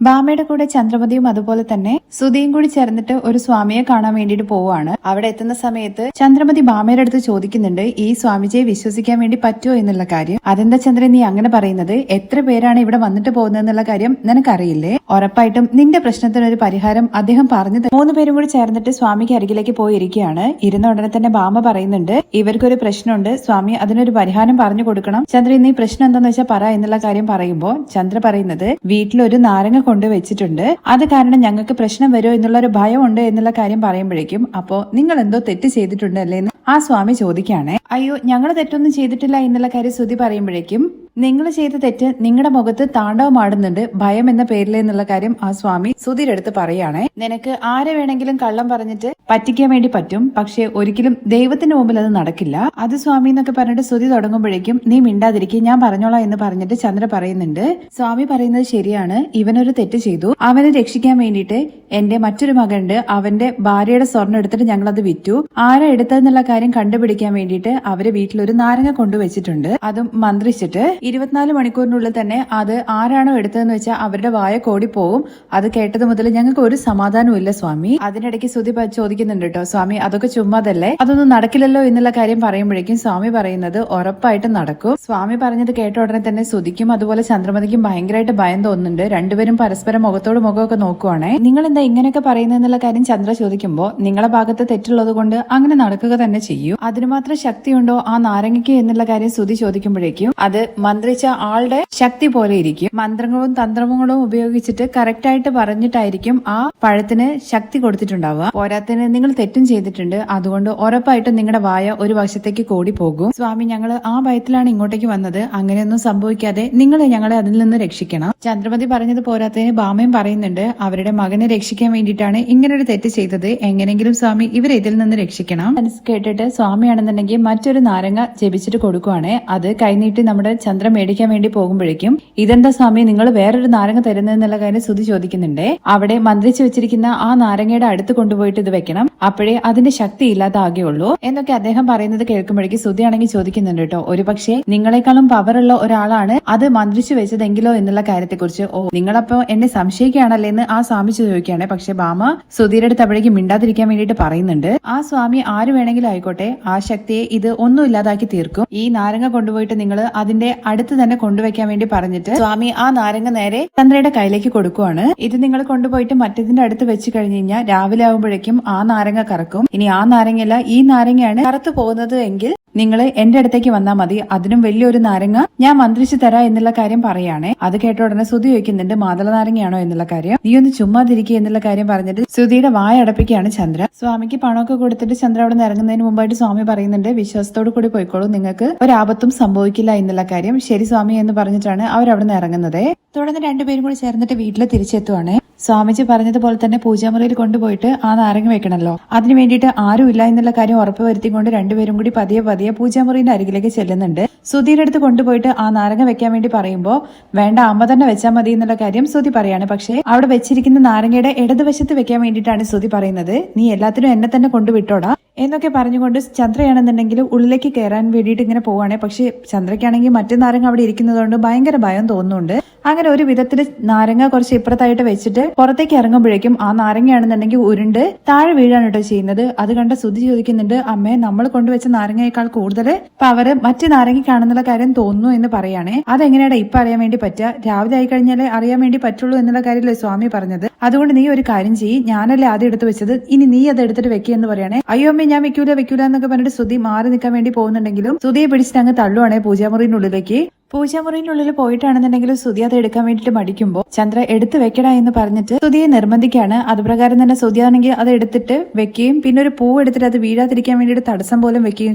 ഭാമയുടെ കൂടെ ചന്ദ്രമതിയും അതുപോലെ തന്നെ സുധിയും കൂടി ചേർന്നിട്ട് ഒരു സ്വാമിയെ കാണാൻ വേണ്ടിയിട്ട് പോവാണ്. അവിടെ എത്തുന്ന സമയത്ത് ചന്ദ്രമതി ഭാമയുടെ അടുത്ത് ചോദിക്കുന്നുണ്ട്, ഈ സ്വാമിജിയെ വിശ്വസിക്കാൻ വേണ്ടി പറ്റുമോ എന്നുള്ള കാര്യം. അതെന്താ ചന്ദ്രൻ നീ അങ്ങനെ പറയുന്നത്? എത്ര പേരാണ് ഇവിടെ വന്നിട്ട് പോകുന്നത് എന്നുള്ള കാര്യം നിനക്കറിയില്ലേ? ഉറപ്പായിട്ടും നിന്റെ പ്രശ്നത്തിനൊരു പരിഹാരം അദ്ദേഹം പറഞ്ഞു. 3 പേരും കൂടി ചേർന്നിട്ട് സ്വാമിക്ക് അരികിലേക്ക് പോയിരിക്കുകയാണ്. ഇരുന്ന ഉടനെ തന്നെ ഭാമ പറയുന്നുണ്ട്, ഇവർക്കൊരു പ്രശ്നമുണ്ട് സ്വാമി, അതിനൊരു പരിഹാരം പറഞ്ഞു കൊടുക്കണം. ചന്ദ്രൻ നീ പ്രശ്നം എന്താന്ന് വെച്ചാൽ പറ എന്നുള്ള കാര്യം പറയുമ്പോ ചന്ദ്ര പറയുന്നത്, വീട്ടിലൊരു നാരങ്ങ കൊണ്ടുവച്ചിട്ടുണ്ട്, അത് കാരണം ഞങ്ങൾക്ക് പ്രശ്നം വരുമോ എന്നുള്ള ഒരു ഭയമുണ്ട് എന്നുള്ള കാര്യം പറയുമ്പോഴേക്കും അപ്പോ നിങ്ങൾ എന്തോ തെറ്റ് ചെയ്തിട്ടുണ്ട് അല്ലേ എന്ന് ആ സ്വാമി ചോദിക്കുകയാണ്. അയ്യോ ഞങ്ങൾ തെറ്റൊന്നും ചെയ്തിട്ടില്ല എന്നുള്ള കാര്യം ശ്രുതി പറയുമ്പോഴേക്കും നിങ്ങൾ ചെയ്ത തെറ്റ് നിങ്ങളുടെ മുഖത്ത് താണ്ഡവമാടുന്നുണ്ട് ഭയം എന്ന പേരിൽ എന്നുള്ള കാര്യം ആ സ്വാമി ശ്രുതിയുടെ അടുത്ത് പറയാണ്. നിനക്ക് ആരെ വേണമെങ്കിലും കള്ളം പറഞ്ഞിട്ട് പറ്റിക്കാൻ വേണ്ടി പറ്റും, പക്ഷെ ഒരിക്കലും ദൈവത്തിന്റെ മുമ്പിൽ അത് നടക്കില്ല. അത് സ്വാമി എന്നൊക്കെ പറഞ്ഞിട്ട് ശ്രുതി തുടങ്ങുമ്പോഴേക്കും നീ മിണ്ടാതിരിക്കും, ഞാൻ പറഞ്ഞോളാം എന്ന് പറഞ്ഞിട്ട് ചന്ദ്ര പറയുന്നുണ്ട്. സ്വാമി പറയുന്നത് ശരിയാണ്, ഇവനൊരു തെറ്റ് ചെയ്തു, അവനെ രക്ഷിക്കാൻ വേണ്ടിയിട്ട് എന്റെ മറ്റൊരു മകനുണ്ട്, അവന്റെ ഭാര്യയുടെ സ്വർണ്ണം എടുത്തിട്ട് ഞങ്ങൾ അത് വിറ്റു. ആരാ എടുത്തതെന്നുള്ള കാര്യം കണ്ടുപിടിക്കാൻ വേണ്ടിയിട്ട് അവരെ വീട്ടിലൊരു നാരങ്ങ കൊണ്ടുവച്ചിട്ടുണ്ട്, അതും മന്ത്രിച്ചിട്ട് 24 മണിക്കൂറിനുള്ളിൽ തന്നെ അത് ആരാണോ എടുത്തതെന്ന് വെച്ചാൽ അവരുടെ വായ കോടി പോകും. അത് കേട്ടത് മുതൽ ഞങ്ങൾക്ക് ഒരു സമാധാനവും ഇല്ല സ്വാമി. അതിനിടയ്ക്ക് ശ്രുതി ചോദിക്കുന്നുണ്ട് കേട്ടോ, സ്വാമി അതൊക്കെ ചുമ്മാതല്ലേ, അതൊന്നും നടക്കില്ലല്ലോ എന്നുള്ള കാര്യം പറയുമ്പോഴേക്കും സ്വാമി പറയുന്നത് ഉറപ്പായിട്ടും നടക്കും. സ്വാമി പറഞ്ഞത് കേട്ട ഉടനെ തന്നെ ശ്രുതിക്കും അതുപോലെ ചന്ദ്രമതിക്കും ഭയങ്കരമായിട്ട് ഭയം തോന്നുന്നുണ്ട്. രണ്ടുപേരും പരസ്പരം മുഖത്തോട് മുഖമൊക്കെ നോക്കുവാണേ. നിങ്ങൾ എന്താ ഇങ്ങനെയൊക്കെ പറയുന്നതെന്നുള്ള കാര്യം ചന്ദ്ര ചോദിക്കുമ്പോൾ നിങ്ങളെ ഭാഗത്ത് തെറ്റുള്ളത് കൊണ്ട് അങ്ങനെ നടക്കുക തന്നെ ചെയ്യൂ, അതിന് മാത്രം ശക്തിയുണ്ടോ ആ നാരങ്ങയ്ക്ക് എന്നുള്ള കാര്യം ശ്രുതി ചോദിക്കുമ്പോഴേക്കും അത് മന്ത്രിച്ച ആളുടെ ശക്തി പോലെ ഇരിക്കും. മന്ത്രങ്ങളും തന്ത്രങ്ങളും ഉപയോഗിച്ചിട്ട് കറക്റ്റായിട്ട് പറഞ്ഞിട്ടായിരിക്കും ആ പഴത്തിന് ശക്തി കൊടുത്തിട്ടുണ്ടാവുക. പോരാത്തിന് നിങ്ങൾ തെറ്റും ചെയ്തിട്ടുണ്ട്, അതുകൊണ്ട് ഉറപ്പായിട്ടും നിങ്ങളുടെ വായ ഒരു വശത്തേക്ക് കോടി പോകും. സ്വാമി ഞങ്ങൾ ആ ഭയത്തിലാണ് ഇങ്ങോട്ടേക്ക് വന്നത്, അങ്ങനെയൊന്നും സംഭവിക്കാതെ നിങ്ങൾ ഞങ്ങളെ അതിൽ നിന്ന് രക്ഷിക്കണം. ചന്ദ്രമതി പറഞ്ഞത് പോരാത്തതിന് ഭാമയും പറയുന്നുണ്ട്, അവരുടെ മകനെ രക്ഷിക്കാൻ വേണ്ടിയിട്ടാണ് ഇങ്ങനൊരു തെറ്റ് ചെയ്തത്, എങ്ങനെങ്കിലും സ്വാമി ഇവരെ ഇതിൽ നിന്ന് രക്ഷിക്കണം. കേട്ടിട്ട് സ്വാമിയാണെന്നുണ്ടെങ്കിൽ മറ്റൊരു നാരങ്ങ ജപിച്ചിട്ട് കൊടുക്കുവാണ്. അത് കൈനീട്ടി നമ്മുടെ ചന്ദ്ര മേടിക്കാൻ വേണ്ടി പോകുമ്പോഴേക്കും ഇതെന്താ സ്വാമി നിങ്ങൾ വേറൊരു നാരങ്ങ തരുന്നതെന്നുള്ള കാര്യം ശ്രുതി ചോദിക്കുന്നുണ്ട്. അവിടെ മന്ത്രിച്ചു വെച്ചിരിക്കുന്ന ആ നാരങ്ങയുടെ അടുത്ത് കൊണ്ടുപോയിട്ട് ഇത് വെക്കണം, അപ്പോഴേ അതിന്റെ ശക്തി ഇല്ലാതാകുകയുള്ളൂ എന്നൊക്കെ അദ്ദേഹം പറയുന്നത് കേൾക്കുമ്പോഴേക്കും ശ്രുതി ആണെങ്കിൽ ചോദിക്കുന്നുണ്ട് കേട്ടോ, ഒരു പക്ഷേ നിങ്ങളെക്കാളും പവറുള്ള ഒരാളാണ് അത് മന്ത്രിച്ചു വെച്ചതെങ്കിലോ എന്നുള്ള കാര്യത്തെക്കുറിച്ച്. ഓ നിങ്ങളപ്പോ എന്നെ സംശയിക്കുകയാണല്ലേ എന്ന് ആ സ്വാമി ചോദിക്കുകയാണ്. പക്ഷെ ഭാമ ശ്രുതിയുടെ അടുത്ത് അപ്പോഴേക്കും മിണ്ടാതിരിക്കാൻ വേണ്ടിയിട്ട് പറയുന്നുണ്ട്. ആ സ്വാമി ആര് വേണമെങ്കിലും ആയിക്കോട്ടെ, ആ ശക്തിയെ ഇത് ഒന്നും ഇല്ലാതാക്കി തീർക്കും. ഈ നാരങ്ങ കൊണ്ടുപോയിട്ട് നിങ്ങൾ അതിന്റെ അടുത്ത് തന്നെ കൊണ്ടുവയ്ക്കാൻ വേണ്ടി പറഞ്ഞിട്ട് സ്വാമി ആ നാരങ്ങ നേരെ ചന്ദ്രയുടെ കയ്യിലേക്ക് കൊടുക്കുവാണ്. ഇത് നിങ്ങൾ കൊണ്ടുപോയിട്ട് മറ്റേതിന്റെ അടുത്ത് വെച്ച് കഴിഞ്ഞ് കഴിഞ്ഞാൽ രാവിലെ ആകുമ്പോഴേക്കും ആ നാരങ്ങ കറക്കും. ഇനി ആ നാരങ്ങയല്ല ഈ നാരങ്ങയാണ് കറുത്തു പോകുന്നത് എങ്കിൽ നിങ്ങൾ എന്റെ അടുത്തേക്ക് വന്നാൽ മതി, അതിനും വലിയൊരു നാരങ്ങ ഞാൻ മന്ത്രിച്ചു തരാ എന്നുള്ള കാര്യം പറയാണേ. അത് കേട്ട ഉടനെ ശ്രുതി ചോദിക്കുന്നുണ്ട്, മാതള നാരങ്ങയാണോ എന്നുള്ള കാര്യം. നീ ഒന്ന് ചുമ്മാതിരിക്കുക എന്നുള്ള കാര്യം പറഞ്ഞിട്ട് ശ്രുതിയുടെ വായ അടപ്പിക്കുകയാണ് ചന്ദ്ര. സ്വാമിക്ക് പണമൊക്കെ കൊടുത്തിട്ട് ചന്ദ്ര അവിടെ നിന്ന് ഇറങ്ങുന്നതിന് മുമ്പായിട്ട് സ്വാമി പറയുന്നുണ്ട്, വിശ്വാസത്തോടു കൂടി പോയിക്കോളൂ, നിങ്ങൾക്ക് ഒരാപത്തും സംഭവിക്കില്ല എന്നുള്ള കാര്യം. ശരി സ്വാമി എന്ന് പറഞ്ഞിട്ടാണ് അവരവിടെ നിന്ന് ഇറങ്ങുന്നത്. തുടർന്ന് രണ്ടുപേരും കൂടി ചേർന്നിട്ട് വീട്ടിൽ തിരിച്ചെത്തുവാണ്. സ്വാമിജി പറഞ്ഞതുപോലെ തന്നെ പൂജാമുറിയിൽ കൊണ്ടുപോയിട്ട് ആ നാരങ്ങ വെക്കണല്ലോ, അതിനു വേണ്ടിയിട്ട് ആരും ഇല്ല എന്നുള്ള കാര്യം ഉറപ്പുവരുത്തിക്കൊണ്ട് രണ്ടുപേരും കൂടി പതിയെ പൂജാമുറിന്റെ അരികിലേക്ക് ചെല്ലുന്നുണ്ട്. സുധിയുടെ അടുത്ത് കൊണ്ടുപോയിട്ട് ആ നാരങ്ങ വെക്കാൻ വേണ്ടി പറയുമ്പോൾ വേണ്ട അമ്മ തന്നെ വെച്ചാൽ മതി എന്നുള്ള കാര്യം സുധി പറയാണ്. പക്ഷെ അവിടെ വെച്ചിരിക്കുന്ന നാരങ്ങയുടെ ഇടതുവശത്ത് വെക്കാൻ വേണ്ടിയിട്ടാണ് സുധി പറയുന്നത്, നീ എല്ലാത്തിനും എന്നെ തന്നെ കൊണ്ടുവിട്ടോടാ എന്നൊക്കെ പറഞ്ഞുകൊണ്ട് ചന്ദ്രയാണെന്നുണ്ടെങ്കിൽ ഉള്ളിലേക്ക് കയറാൻ വേണ്ടിയിട്ട് ഇങ്ങനെ പോവാണ്. പക്ഷെ ചന്ദ്രയ്ക്കാണെങ്കിൽ മറ്റു നാരങ്ങ അവിടെ ഇരിക്കുന്നതുകൊണ്ട് ഭയങ്കര ഭയം തോന്നുന്നുണ്ട്. അങ്ങനെ ഒരു വിധത്തിൽ നാരങ്ങ കുറച്ച് ഇപ്പുറത്തായിട്ട് വെച്ചിട്ട് പുറത്തേക്ക് ഇറങ്ങുമ്പോഴേക്കും ആ നാരങ്ങയാണെന്നുണ്ടെങ്കിൽ ഉരുണ്ട് താഴെ വീഴാണ് കേട്ടോ ചെയ്യുന്നത്. അത് കണ്ട സുധി ചോദിക്കുന്നുണ്ട്, അമ്മേ നമ്മൾ കൊണ്ടുവച്ച നാരങ്ങയേക്കാൾ കൂടുതൽ പവർ മറ്റു നാരങ്ങയ്ക്കാണെന്നുള്ള കാര്യം തോന്നുന്നു എന്ന് പറയാണേ. അതെങ്ങനെയാടാ ഇപ്പൊ അറിയാൻ വേണ്ടി പറ്റുക, രാവിലെ ആയി കഴിഞ്ഞാലേ അറിയാൻ വേണ്ടി പറ്റുള്ളൂ എന്നുള്ള കാര്യമല്ലേ സ്വാമി പറഞ്ഞത്. അതുകൊണ്ട് നീ ഒരു കാര്യം ചെയ്യ്, ഞാനല്ലേ ആദ്യം എടുത്ത് വെച്ചത്, ഇനി നീ അത് എടുത്തിട്ട് വെക്കുകയെന്ന് പറയാണേ. അയ്യോ അമ്മേ ഞാൻ വെക്കൂല എന്നൊക്കെ പറഞ്ഞിട്ട് സുധി മാറി നിൽക്കാൻ വേണ്ടി പോകുന്നുണ്ടെങ്കിലും സുധിയെ പിടിച്ചിട്ട് അങ്ങ് തള്ളുവാണേ പൂജാമുറിനുള്ളിലേക്ക്. പൂജാമുറിനുള്ളിൽ പോയിട്ടാണെന്നുണ്ടെങ്കിൽ സുധി അത് എടുക്കാൻ വേണ്ടിട്ട് മടിക്കുമ്പോൾ ചന്ദ്ര എടുത്ത് വെക്കടാ എന്ന് പറഞ്ഞിട്ട് സുധിയെ നിർബന്ധിക്കാണ്. അതുപ്രകാരം തന്നെ സുധിയാണെങ്കിൽ അത് എടുത്തിട്ട് വെക്കുകയും പിന്നെ ഒരു പൂ എടുത്തിട്ട് അത് വീഴാതിരിക്കാൻ വേണ്ടിയിട്ട് തടസ്സം പോലും വെക്കുകയും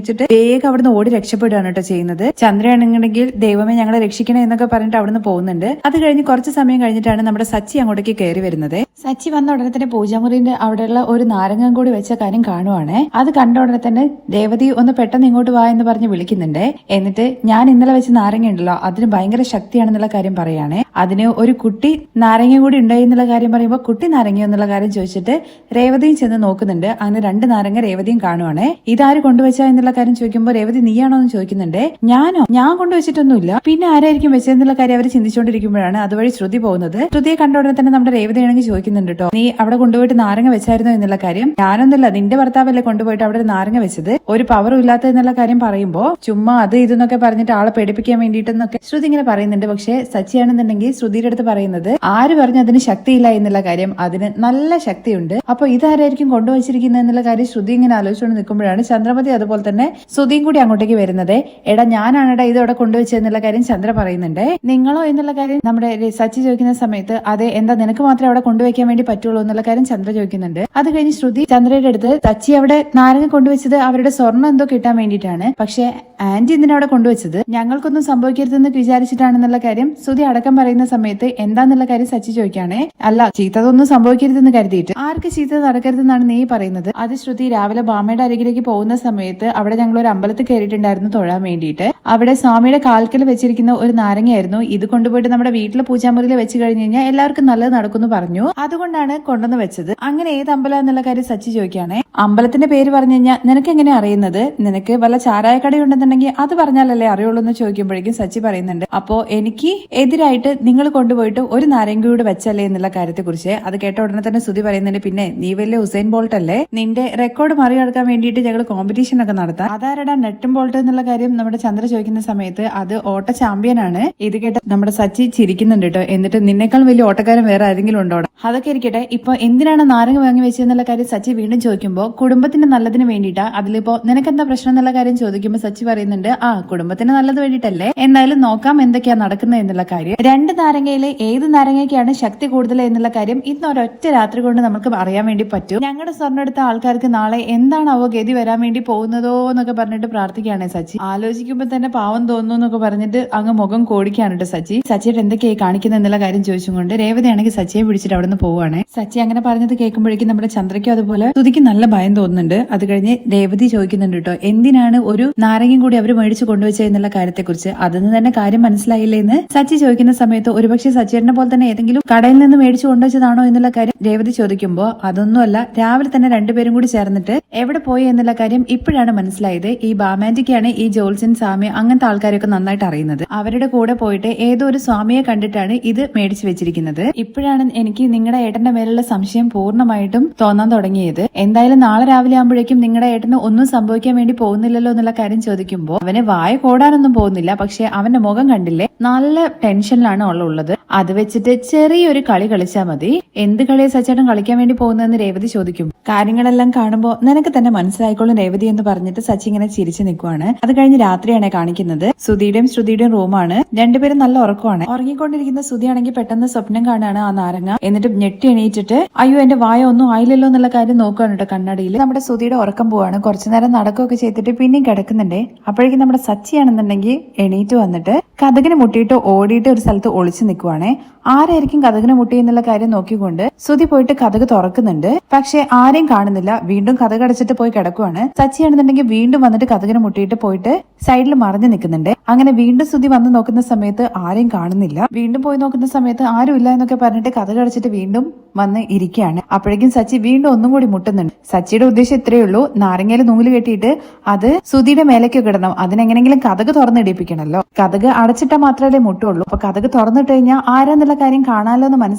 വെച്ചിട്ട് വേഗം അവിടുന്ന് ഓടി രക്ഷപ്പെടുകയാണ് കേട്ടോ ചെയ്യുന്നത്. ചന്ദ്രയാണെങ്കിൽ ദൈവമേ ഞങ്ങളെ രക്ഷിക്കണേ എന്നൊക്കെ പറഞ്ഞിട്ട് അവിടുന്ന് പോകുന്നുണ്ട്. അത് കഴിഞ്ഞ് കുറച്ച് സമയം കഴിഞ്ഞിട്ടാണ് നമ്മുടെ സച്ചി അങ്ങോട്ടേക്ക് കയറി വരുന്നത്. സച്ചി വന്ന ഉടനെ തന്നെ പൂജാമുറിന്റെ അവിടെയുള്ള ഒരു നാരങ്ങം കൂടി വെച്ച കാര്യം കാണുവാണ്. അത് കണ്ട ഉടനെ തന്നെ ദേവതി ഒന്ന് പെട്ടെന്ന് ഇങ്ങോട്ട് വാ എന്ന് പറഞ്ഞ് വിളിക്കുന്നുണ്ട്. എന്നിട്ട് ഞാൻ ഇന്നലെ വെച്ച നാരങ്ങ ഉണ്ടല്ലോ അതിന് ഭയങ്കര ശക്തിയാണെന്നുള്ള കാര്യം പറയുകയാണെ. അതിന് ഒരു കുട്ടി നാരങ്ങ കൂടി ഉണ്ടായി എന്നുള്ള കാര്യം പറയുമ്പോൾ കുട്ടി നാരങ്ങ എന്നുള്ള കാര്യം ചോദിച്ചിട്ട് രേവതിയും ചെന്ന് നോക്കുന്നുണ്ട്. അങ്ങനെ 2 നാരങ്ങ രേവതിയും കാണുവാണേ. ഇതാര് കൊണ്ടുവച്ചാ എന്നുള്ള കാര്യം ചോദിക്കുമ്പോൾ രേവതി നീയാണോ എന്ന് ചോദിക്കുന്നുണ്ട്. ഞാൻ കൊണ്ടുവച്ചിട്ടൊന്നുമില്ല, പിന്നെ ആരായിരിക്കും വെച്ചതെന്നുള്ള കാര്യം അവർ ചിന്തിച്ചുകൊണ്ടിരിക്കുമ്പോഴാണ് അതുവഴി ശ്രുതി പോകുന്നത്. ശ്രുതിയെ കണ്ട ഉടനെ തന്നെ നമ്മുടെ രേവതിയാണെങ്കിൽ ചോദിക്കുന്നുണ്ട് കേട്ടോ, നീ അവിടെ കൊണ്ടുപോയിട്ട് നാരങ്ങ വെച്ചായിരുന്നോ എന്നുള്ള കാര്യം. ഞാനൊന്നുമില്ല, നിന്റെ ഭർത്താവല്ലേ കൊണ്ടുപോയിട്ട് അവിടെ നാരങ്ങ വെച്ചത്, ഒരു പവറും ഇല്ലാത്ത എന്നുള്ള കാര്യം പറയുമ്പോ ചുമ്മാ അത് ഇതെന്നൊക്കെ പറഞ്ഞിട്ട് ആളെ പേടിപ്പിക്കാൻ വേണ്ടിയിട്ടെന്നൊക്കെ ശ്രുതി ഇങ്ങനെ പറയുന്നുണ്ട്. പക്ഷെ സച്ചിയാണെന്നുണ്ടെങ്കിൽ ശ്രുതിയുടെ അടുത്ത് പറയുന്നത് ആര് പറഞ്ഞു അതിന് ശക്തിയില്ല എന്നുള്ള കാര്യം, അതിന് നല്ല ശക്തിയുണ്ട്. അപ്പൊ ഇതാരായിരിക്കും കൊണ്ടുവച്ചിരിക്കുന്നത് എന്നുള്ള കാര്യം ശ്രുതി ഇങ്ങനെ ആലോചിച്ചുകൊണ്ട് നിൽക്കുമ്പോഴാണ് ചന്ദ്രമതി അതുപോലെ തന്നെ ശ്രുതിയും കൂടി അങ്ങോട്ടേക്ക് വരുന്നത്. എടാ ഞാനാണെടാ ഇത് അവിടെ കൊണ്ടുവച്ചതെന്നുള്ള കാര്യം ചന്ദ്ര പറയുന്നുണ്ട്. നിങ്ങളോ എന്നുള്ള കാര്യം നമ്മുടെ സച്ചി ചോദിക്കുന്ന സമയത്ത് അതെ, എന്താ നിനക്ക് മാത്രമേ അവിടെ കൊണ്ടുവയ്ക്കാൻ വേണ്ടി പറ്റുള്ളൂ എന്നുള്ള കാര്യം ചന്ദ്ര ചോദിക്കുന്നുണ്ട്. അത് കഴിഞ്ഞ് ശ്രുതി ചന്ദ്രയുടെ അടുത്ത് സച്ചി അവിടെ നാരങ്ങ കൊണ്ടുവച്ചത് അവരുടെ സ്വർണ്ണം എന്തോ കിട്ടാൻ വേണ്ടിയിട്ടാണ്, പക്ഷെ ആന്റി എന്തിനാ അവിടെ കൊണ്ടുവച്ചത്, ഞങ്ങൾക്കൊന്നും സംഭവിക്കരുതെന്ന് വിചാരിച്ചിട്ടാണെന്നുള്ള കാര്യം ശ്രുതി അടക്കം പറയുന്ന സമയത്ത് എന്താന്നുള്ള കാര്യം സച്ചി ചോദിക്കുകയാണെ. അല്ല, ചീത്തതൊന്നും സംഭവിക്കരുതെന്ന് കരുതിയിട്ട്. ആർക്ക് ചീത്ത നടക്കരുതെന്നാണ് നീ പറയുന്നത്? അത് ശ്രുതി രാവിലെ ബാമയുടെ അരികിലേക്ക് പോകുന്ന സമയത്ത് അവിടെ ഞങ്ങൾ ഒരു അമ്പലത്തിൽ കയറിയിട്ടുണ്ടായിരുന്നു തൊഴാൻ വേണ്ടിയിട്ട്. അവിടെ സ്വാമിയുടെ കാൽക്കൽ വെച്ചിരിക്കുന്ന ഒരു നാരങ്ങയായിരുന്നു. ഇത് കൊണ്ടുപോയിട്ട് നമ്മുടെ വീട്ടിലെ പൂജാമുറിയിൽ വെച്ച് കഴിഞ്ഞ് കഴിഞ്ഞാൽ എല്ലാവർക്കും നല്ലത് നടക്കുമെന്ന് പറഞ്ഞു, അതുകൊണ്ടാണ് കൊണ്ടുവന്ന് വെച്ചത്. അങ്ങനെ ഏത് അമ്പലം എന്നുള്ള കാര്യം സച്ചി ചോദിക്കുകയാണെ. അമ്പലത്തിന്റെ പേര് പറഞ്ഞു കഴിഞ്ഞാൽ നിനക്ക് എങ്ങനെ അറിയുന്നത്? നിനക്ക് വല്ല ചാരായ കടയുണ്ടെന്നുണ്ടെങ്കിൽ അത് പറഞ്ഞാലല്ലേ അറിയുള്ളൂ എന്ന് ചോദിക്കുമ്പോഴേക്കും സച്ചി പറയുന്നുണ്ട്, അപ്പോ എനിക്ക് എതിരായിട്ട് നിങ്ങൾ കൊണ്ടുപോയിട്ട് ഒരു നാരങ്ങയോട് വെച്ചല്ലേ എന്നുള്ള കാര്യത്തെ കുറിച്ച്. അത് കേട്ട ഉടനെ തന്നെ ശ്രുതി പറയുന്നുണ്ട്, പിന്നെ നീ വലിയ ഉസൈൻ ബോൾട്ട് അല്ലേ, നിന്റെ റെക്കോർഡ് മറികടക്കാൻ വേണ്ടിയിട്ട് ഞങ്ങൾ കോമ്പറ്റീഷൻ ഒക്കെ നടത്താം. അതാരടാ നെട്ടും ബോൾട്ട് എന്നുള്ള കാര്യം നമ്മുടെ ചന്ദ്ര ചോദിക്കുന്ന സമയത്ത് അത് ഓട്ട ചാമ്പ്യൻ ആണ്. ഇത് കേട്ട നമ്മുടെ സച്ചി ചിരിക്കുന്നുണ്ട് കേട്ടോ. എന്നിട്ട് നിന്നേക്കാൾ വലിയ ഓട്ടക്കാരൻ വേറെ ആരെങ്കിലും ഉണ്ടോ? അതൊക്കെ ഇരിക്കട്ടെ, ഇപ്പൊ എന്തിനാണ് നാരങ്ങ വാങ്ങി വെച്ചതെന്നുള്ള കാര്യം സച്ചി വീണ്ടും ചോദിക്കുമ്പോൾ കുടുംബത്തിന്റെ നല്ലതിന് വേണ്ടിയിട്ടാ. അതിലിപ്പോ നിനക്കെന്താ പ്രശ്നം എന്നുള്ള കാര്യം ചോദിക്കുമ്പോൾ സച്ചി പറയുന്നുണ്ട്, ആ കുടുംബത്തിന് നല്ലത് വേണ്ടിയിട്ടല്ലേ, എന്തായാലും നോക്കാം എന്തൊക്കെയാ നടക്കുന്നത് എന്നുള്ള കാര്യം. 2 നാരങ്ങയിലെ ഏത് നാരങ്ങയ്ക്കാണ് ശക്തി കൂടുതൽ എന്നുള്ള കാര്യം ഇന്ന് ഒരൊറ്റ രാത്രി കൊണ്ട് നമുക്ക് അറിയാൻ വേണ്ടി പറ്റും. ഞങ്ങളുടെ സ്വർണ്ണം എടുത്ത ആൾക്കാർക്ക് നാളെ എന്താണാവോ ഗതി വരാൻ വേണ്ടി പോകുന്നതോ എന്നൊക്കെ പറഞ്ഞിട്ട് പ്രാർത്ഥിക്കുകയാണ് സച്ചി. ആലോചിക്കുമ്പോൾ തന്നെ പാവം തോന്നുന്നു എന്നൊക്കെ പറഞ്ഞിട്ട് അങ്ങ് മുഖം കോടിക്കാണ് കേട്ടോ സച്ചി. സച്ചിയുടെ എന്തൊക്കെയായി കാണിക്കുന്നത് എന്നുള്ള കാര്യം ചോദിച്ചുകൊണ്ട് രേവതിയാണെങ്കിൽ സച്ചിയെ പിടിച്ചിട്ട് അവിടെ നിന്ന് പോവുകയാണ്. സച്ചി അങ്ങനെ പറഞ്ഞത് കേൾക്കുമ്പോഴേക്കും നമ്മുടെ ചന്ദ്രയ്ക്കും അതുപോലെ ശ്രുതിക്ക് നല്ല ഭയം തോന്നുന്നുണ്ട്. അത് കഴിഞ്ഞ് രേവതി ചോദിക്കുന്നുണ്ട് കേട്ടോ, എന്തിനാണ് ഒരു നാരങ്ങയും കൂടി അവർ മേടിച്ചു കൊണ്ടുവച്ചത് എന്നുള്ള കാര്യത്തെക്കുറിച്ച്. അതിന് തന്നെ കാര്യം മനസ്സിലായില്ലേ എന്ന് സച്ചി ചോദിക്കുന്ന സമയത്ത് ഒരുപക്ഷെ സച്ചിയുടെ പോലെ തന്നെ ഏതെങ്കിലും കടയിൽ നിന്ന് മേടിച്ചു കൊണ്ടുവച്ചതാണോ എന്നുള്ള കാര്യം രേവതി ചോദിക്കുമ്പോൾ അതൊന്നുമല്ല, രാവിലെ തന്നെ 2 പേരും കൂടി ചേർന്നിട്ട് എവിടെ പോയി എന്നുള്ള കാര്യം ഇപ്പോഴാണ് മനസ്സിലായത്. ഈ ബാമാൻറ്റിക്കാണ് ഈ ജോൾസൻ സ്വാമി അങ്ങനത്തെ ആൾക്കാരൊക്കെ നന്നായിട്ട് അറിയുന്നത്. അവരുടെ കൂടെ പോയിട്ട് ഏതോ ഒരു സ്വാമിയെ കണ്ടിട്ടാണ് ഇത് മേടിച്ചു വെച്ചിരിക്കുന്നത്. ഇപ്പോഴാണ് എനിക്ക് നിങ്ങളുടെ ഏട്ടന്റെ മേലുള്ള സംശയം പൂർണ്ണമായിട്ടും തോന്നാൻ തുടങ്ങിയത്. എന്തായാലും നാളെ രാവിലെ ആകുമ്പോഴേക്കും നിങ്ങളുടെ ഏട്ടന് ഒന്നും സംഭവിക്കാൻ വേണ്ടി പോകുന്നില്ലല്ലോ എന്നുള്ള കാര്യം ചോദിക്കുമ്പോൾ അവന് വായ കോടാനൊന്നും പോകുന്നില്ല, പക്ഷെ അവന്റെ മുഖം കണ്ടില്ലേ, നല്ല ടെൻഷനിലാണ് ഉള്ളത്. അത് വെച്ചിട്ട് ചെറിയൊരു കളി കളിച്ചാൽ മതി. എന്ത് കളിയെ സച്ചേട്ടൻ കളിക്കാൻ വേണ്ടി പോകുന്നതെന്ന് രേവതി ചോദിക്കും. കാര്യങ്ങളെല്ലാം കാണുമ്പോൾ നിനക്ക് തന്നെ മനസ്സിലായിക്കോളും രേവതി എന്ന് പറഞ്ഞിട്ട് സച്ചി ഇങ്ങനെ ചിരിച്ചു നിൽക്കുവാണ്. അത് കഴിഞ്ഞ് രാത്രിയാണ് കാണിക്കുന്നത്. സുധിയുടെയും ശ്രുതിയുടെയും റൂമാണ്. 2 പേരും നല്ല ഉറക്കമാണ്. ഉറങ്ങിക്കൊണ്ടിരിക്കുന്ന സുധിയാണെങ്കിൽ പെട്ടെന്ന് സ്വപ്നം കാണാണ് ആ നാരങ്ങ. എന്നിട്ട് ഞെട്ടി എണീറ്റിട്ട് അയ്യോ എന്റെ വായ ഒന്നും ആയില്ലല്ലോ എന്നുള്ള കാര്യം നോക്കുകയാണ് കേട്ടോ കണ്ണടിയിൽ. നമ്മുടെ സുധിയുടെ ഉറക്കം പോവാണ്. കുറച്ചു നേരം നടക്കുകയൊക്കെ ചെയ്തിട്ട് പിന്നെയും കിടക്കുന്നുണ്ടേ. അപ്പോഴേക്കും നമ്മുടെ സച്ചിയാണെന്നുണ്ടെങ്കിൽ എണീറ്റ് വന്നിട്ട് കതകിന് മുട്ടിയിട്ട് ഓടിയിട്ട് ഒരു സ്ഥലത്ത് ഒളിച്ചു നിൽക്കുവാണേ. ആരായിരിക്കും കതകിന് മുട്ടി എന്നുള്ള കാര്യം നോക്കിക്കൊണ്ട് സുധി പോയിട്ട് കതക് തുറക്കുന്നുണ്ട്. പക്ഷെ ആരെയും കാണുന്നില്ല. വീണ്ടും കതക് അടച്ചിട്ട് പോയി കിടക്കുവാണ്. സച്ചിയാണെന്നുണ്ടെങ്കിൽ വീണ്ടും വന്നിട്ട് കതകിന് മുട്ടിയിട്ട് പോയിട്ട് സൈഡിൽ മറിഞ്ഞു നിൽക്കുന്നുണ്ട്. അങ്ങനെ വീണ്ടും സുധി വന്ന് നോക്കുന്ന സമയത്ത് ആരെയും കാണുന്നില്ല. വീണ്ടും പോയി നോക്കുന്ന സമയത്ത് ആരും ഇല്ല എന്നൊക്കെ പറഞ്ഞിട്ട് കതക് അടച്ചിട്ട് വീണ്ടും വന്ന് ഇരിക്കുകയാണ്. അപ്പോഴേക്കും സച്ചി വീണ്ടും ഒന്നും കൂടി മുട്ടുന്നുണ്ട്. സച്ചിയുടെ ഉദ്ദേശം ഇത്രയേ ഉള്ളൂ, നാരങ്ങയിൽ നൂല് കെട്ടിയിട്ട് അത് സുധിയുടെ മേലേക്ക് കിടണം. അതിനെങ്ങനെങ്കിലും കതക് തുറന്നിടിപ്പിക്കണല്ലോ. കതക് അടച്ചിട്ടാൽ മാത്രമേ മുട്ടുള്ളൂ. അപ്പൊ കതക് തുറന്നിട്ട് കഴിഞ്ഞാൽ ആരാന്നുള്ള കാര്യം കാണാലോ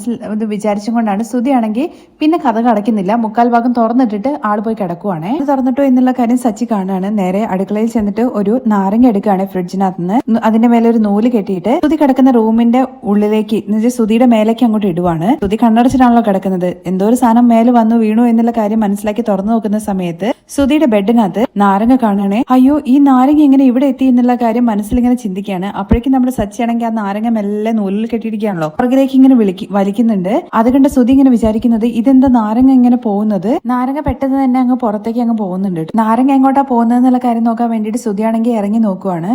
എന്ന് വിചാരിച്ചും കൊണ്ടാണ് സുധിയാണെങ്കിൽ പിന്നെ കതക് അടയ്ക്കുന്നില്ല. 3/4 ഭാഗം തുറന്നിട്ടിട്ട് ആള് പോയി കിടക്കുവാണ്. ഇത് തുറന്നിട്ടോ എന്നുള്ള കാര്യം സച്ചി കാണുകയാണ്. നേരെ അടുക്കളയിൽ ചെന്നിട്ട് ഒരു നാരങ്ങ എടുക്കുകയാണ് ഫ്രിഡ്ജിനകത്ത് നിന്ന്. അതിന്റെ മേലെ ഒരു നൂല് കെട്ടിയിട്ട് സുധി കിടക്കുന്ന റൂമിന്റെ ഉള്ളിലേക്ക് സുധിയുടെ മേലേക്ക് അങ്ങോട്ട് ഇടുവാണ്. സുധി കണ്ണടച്ചിട്ടാണല്ലോ കിടക്കുന്നത്. എന്തോ ഒരു സാധനം മേലെ വന്നു വീണു എന്നുള്ള കാര്യം മനസ്സിലാക്കി തുറന്നു നോക്കുന്ന സമയത്ത് സുധിയുടെ ബെഡിനകത്ത് നാരങ്ങ കാണണേ. അയ്യോ ഈ നാരങ്ങ എങ്ങനെ ഇവിടെ എത്തി എന്നുള്ള കാര്യം മനസ്സിലിങ്ങനെ ചിന്തിക്കുകയാണ്. അപ്പോഴേക്കും നമ്മുടെ സച്ചിയാണെങ്കിൽ ആ നാരങ്ങ മെല്ലെ നൂലിൽ കെട്ടിയിരിക്കുകയാണല്ലോ. പുറകിലേക്ക് ഇങ്ങനെ വലിക്കുന്നുണ്ട്. അത് കണ്ട് സുധി ഇങ്ങനെ വിചാരിക്കുന്നത് ഇതെന്താ നാരങ്ങ ഇങ്ങനെ പോകുന്നത്. നാരങ്ങ പെട്ടെന്ന് തന്നെ അങ്ങ് പുറത്തേക്ക് അങ്ങ് പോകുന്നുണ്ട്. നാരങ്ങ എങ്ങോട്ടാ പോകുന്നത് എന്നുള്ള കാര്യം നോക്കാൻ വേണ്ടിയിട്ട് സുധിയാണെങ്കിൽ ഇറങ്ങി നോക്കുവാണ്.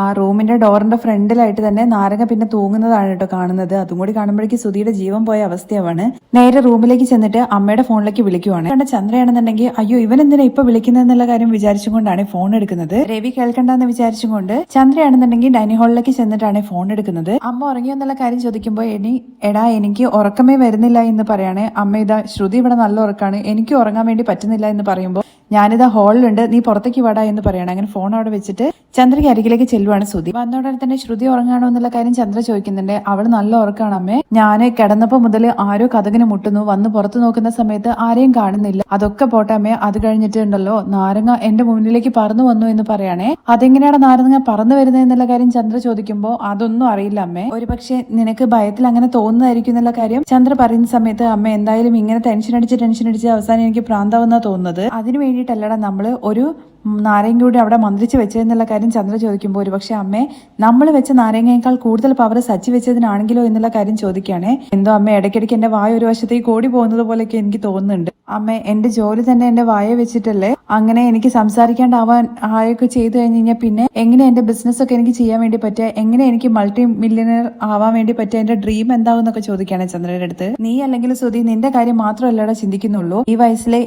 ആ റൂമിന്റെ ഡോറിന്റെ ഫ്രണ്ടിലായിട്ട് തന്നെ നാരങ്ങ പിന്നെ തൂങ്ങുന്നതാണ് കേട്ടോ കാണുന്നത്. അതും കൂടി കാണുമ്പോഴേക്ക് സുധിയുടെ ജീവൻ പോയ അവസ്ഥയാവാണ്. നേരെ റൂമിലേക്ക് ചെന്നിട്ട് അമ്മയുടെ ഫോണിലേക്ക് വിളിക്കുവാണ്. കണ്ട ചന്ദ്രയാണെന്നുണ്ടെങ്കിൽ അയ്യോ ഇവൻ എന്തിനാ ഇപ്പൊ വിളിക്കുന്നതെന്നുള്ള കാര്യം വിചാരിച്ചുകൊണ്ടാണ് ഫോൺ എടുക്കുന്നത്. രവി കേൾക്കണ്ടെന്ന് വിചാരിച്ചുകൊണ്ട് ചന്ദ്രയാണെന്നുണ്ടെങ്കിൽ ഡൈനിങ് ഹാളിലേക്ക് ചെന്നിട്ടാണ് ഫോൺ എടുക്കുന്നത്. അമ്മ ഉറങ്ങിയോ എന്നുള്ള കാര്യം ചോദിക്കുമ്പോൾ എനിക്ക് ഉറക്കമേ വരുന്നില്ല എന്ന് പറയാണ്. അമ്മ ഇതാ ശ്രുതി ഇവിടെ നല്ല ഉറക്കാണ്, എനിക്ക് ഉറങ്ങാൻ വേണ്ടി പറ്റുന്നില്ല എന്ന് പറയുമ്പോൾ ഞാനിതാ ഹാളിലുണ്ട്, നീ പുറത്തേക്ക് വാടാ എന്ന് പറയണം. അങ്ങനെ ഫോൺ അവിടെ വെച്ചിട്ട് ചന്ദ്രയ്ക്ക് അരികിലേക്ക് ചെല്ലുവാണ് ശ്രുതി. വന്നോടനെ തന്നെ ശ്രുതി ഉറങ്ങാണോ എന്നുള്ള കാര്യം ചന്ദ്ര ചോദിക്കുന്നുണ്ട്. അവള് നല്ല ഉറക്കാണ് അമ്മേ, ഞാന് കിടന്നപ്പോ മുതൽ ആരോ കതകിന് മുട്ടുന്നു, വന്ന് പുറത്തു നോക്കുന്ന സമയത്ത് ആരെയും കാണുന്നില്ല. അതൊക്കെ പോട്ടെ അമ്മേ, അത് കഴിഞ്ഞിട്ടുണ്ടല്ലോ നാരങ്ങ എന്റെ മുന്നിലേക്ക് പറന്നു വന്നു എന്ന് പറയാണേ. അതെങ്ങനെയാണ് നാരങ്ങ പറന്നു വരുന്നത് എന്നുള്ള കാര്യം ചന്ദ്ര ചോദിക്കുമ്പോൾ അതൊന്നും അറിയില്ല അമ്മേ, ഒരുപക്ഷെ നിനക്ക് ഭയത്തിൽ അങ്ങനെ തോന്നുന്നതായിരിക്കും എന്നുള്ള കാര്യം ചന്ദ്ര പറയുന്ന സമയത്ത് അമ്മ എന്തായാലും ഇങ്ങനെ ടെൻഷൻ അടിച്ച് അവസാനം എനിക്ക് പ്രാന്താവുന്ന തോന്നുന്നത്. അതിനു വേണ്ടിയിട്ടല്ലടാ നമ്മള് ഒരു നാരങ്ങ കൂടി അവിടെ മന്ത്രിച്ച് വെച്ചതെന്നുള്ള കാര്യം ചന്ദ്ര ചോദിക്കുമ്പോൾ ഒരുപക്ഷെ അമ്മേ നമ്മൾ വെച്ച നാരങ്ങയേക്കാൾ കൂടുതൽ പവർ സച്ചി വെച്ചതിനാണെങ്കിലോ എന്നുള്ള കാര്യം ചോദിക്കുകയാണെ. എന്തോ അമ്മ ഇടയ്ക്കിടയ്ക്ക് എന്റെ വായ ഒരു വശത്തേക്ക് ഓടി പോകുന്നത് പോലെയൊക്കെ എനിക്ക് തോന്നുന്നുണ്ട്. അമ്മ എന്റെ ജോലി തന്നെ എന്റെ വായ വെച്ചിട്ടല്ലേ അങ്ങനെ എനിക്ക് സംസാരിക്കാണ്ടാവാൻ ആയൊക്കെ ചെയ്തു കഴിഞ്ഞാൽ പിന്നെ എങ്ങനെ എന്റെ ബിസിനസ് ഒക്കെ എനിക്ക് ചെയ്യാൻ വേണ്ടി പറ്റുക, എങ്ങനെ എനിക്ക് മൾട്ടി മില്യണർ ആവാൻ വേണ്ടി പറ്റുക, എന്റെ ഡ്രീം എന്താവും എന്നൊക്കെ ചോദിക്കുകയാണ് ചന്ദ്രയുടെ അടുത്ത്. നീ അല്ലെങ്കിൽ സുധി നിന്റെ കാര്യം മാത്രമല്ലടാ ചിന്തിക്കുന്നുള്ളൂ, ഈ വയസ്സിലെ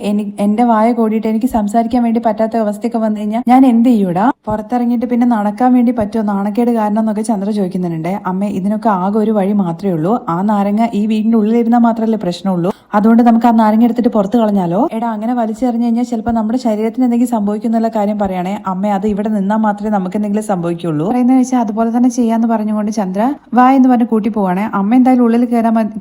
എന്റെ വായ കൂടിയിട്ട് എനിക്ക് സംസാരിക്കാൻ വേണ്ടി പറ്റാത്ത അവസ്ഥയൊക്കെ വന്നു കഴിഞ്ഞാൽ ഞാൻ എന്ത് ചെയ്യൂടാ, പുറത്തിറങ്ങിയിട്ട് പിന്നെ നടക്കാൻ വേണ്ടി പറ്റുമോ, നാണക്കേട് കാരണം എന്നൊക്കെ ചന്ദ്ര ചോദിക്കുന്നുണ്ട്. അമ്മ ഇതിനൊക്കെ ആകെ ഒരു വഴി മാത്രമേ ഉള്ളൂ, ആ നാരങ്ങ ഈ വീടിന്റെ ഉള്ളിലിരുന്നാൽ മാത്രമല്ലേ പ്രശ്നമുള്ളൂ, അതുകൊണ്ട് നമുക്ക് ആ നാരങ്ങ എടുത്തിട്ട് പുറത്ത് കളഞ്ഞാലോ. എടാ അങ്ങനെ വലിച്ചെറിഞ്ഞു കഴിഞ്ഞാൽ ചിലപ്പോൾ നമ്മുടെ ശരീരത്തിന് എന്തെങ്കിലും സംഭവിക്കുന്നുള്ള കാര്യം പറയണേ. അമ്മ അത് ഇവിടെ നിന്നാൽ മാത്രമേ നമുക്ക് എന്തെങ്കിലും സംഭവിക്കുള്ളൂ പറയുന്ന വെച്ചാൽ അതുപോലെ തന്നെ ചെയ്യാന്ന് പറഞ്ഞുകൊണ്ട് ചന്ദ്ര വാ എന്ന് പറഞ്ഞ് കൂട്ടി പോവാണ്. അമ്മ എന്തായാലും ഉള്ളിൽ